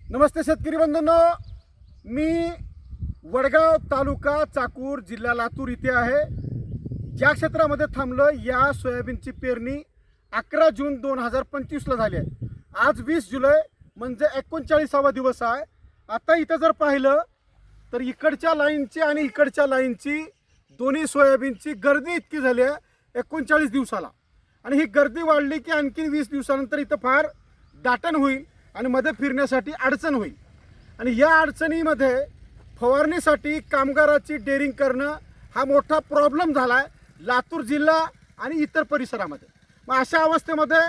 नमस्ते शेतकरी बंधूंनो, मी वडगाव तालुका चाकूर जिल्हा लातूर इथे आहे। ज्या क्षेत्रामध्ये थांबलो या सोयाबीनची पेरणी 11 जून 2025 ला झाली आहे। आज 20 जुलै म्हणजे 39वा दिवस आहे। आता इथे जर पाहिलं तर इकडच्या लाईनची आणि इकडच्या लाईनची दोन्ही सोयाबीनची गर्दी इतकी झाली आहे 39 दिवसाला, आणि ही गर्दी वाढली की आणखी 20 दिवसानंतर इथं फार दाटण होईल आणि मध्ये फिरण्यासाठी अडचण होईल। आणि या अडचणीमध्ये फवारणीसाठी कामगाराची डेअरिंग करणं हा मोठा प्रॉब्लेम झाला आहे लातूर जिल्हा आणि इतर परिसरामध्ये। मग अशा अवस्थेमध्ये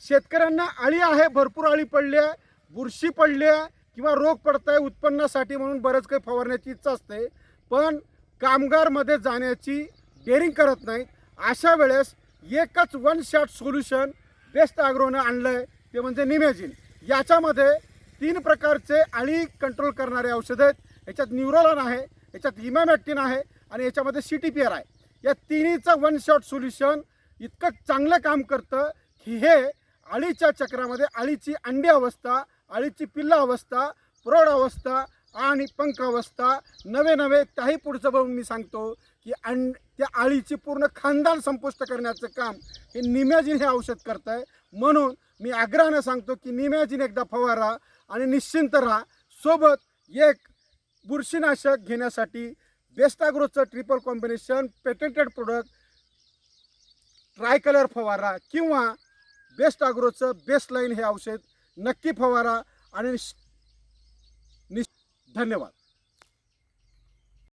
शेतकऱ्यांना अळी आहे, भरपूर अळी पडली आहे, बुरशी पडली आहे किंवा रोग पडत आहे उत्पन्नासाठी म्हणून बरंच काही फवारण्याची इच्छा असते, पण कामगारमध्ये जाण्याची डेअरिंग करत नाहीत। अशा वेळेस एकच वन शॉट सोल्युशन बेस्ट ॲग्रोनं आणलं आहे, ते म्हणजे निमॅजिन। याच्यामध्ये 3 प्रकारचे अळी कंट्रोल करणारे औषध आहेत। याच्यात न्यूरोलॉन आहे, याच्यात इमॅमॅक्टिन आहे आणि याच्यामध्ये CTPR आहे। या तिन्हीचं वन शॉट सोल्युशन इतकं चांगलं काम करतं की हे अळीच्या चक्रामध्ये अळीची अंडी अवस्था, अळीची पिल्ला अवस्था, प्रौढ अवस्था आणि पंख अवस्था नवे त्याही पुढचं बघून मी सांगतो की त्या अळीची पूर्ण खानदान संपुष्ट करण्याचं काम हे निमॅजिन हे औषध करतं आहे। म्हणून मी आग्रहाने सांगतो की निमॅजिन एकदा फवारा आणि निश्चिंत राहा। सोबत एक बुरशीनाशक घेण्यासाठी बेस्ट ॲग्रोचं triple combination patented product tricolour फवारा किंवा बेस्ट ॲग्रोचं बेस्ट लाईन हे औषध नक्की फवारा। आणि धन्यवाद।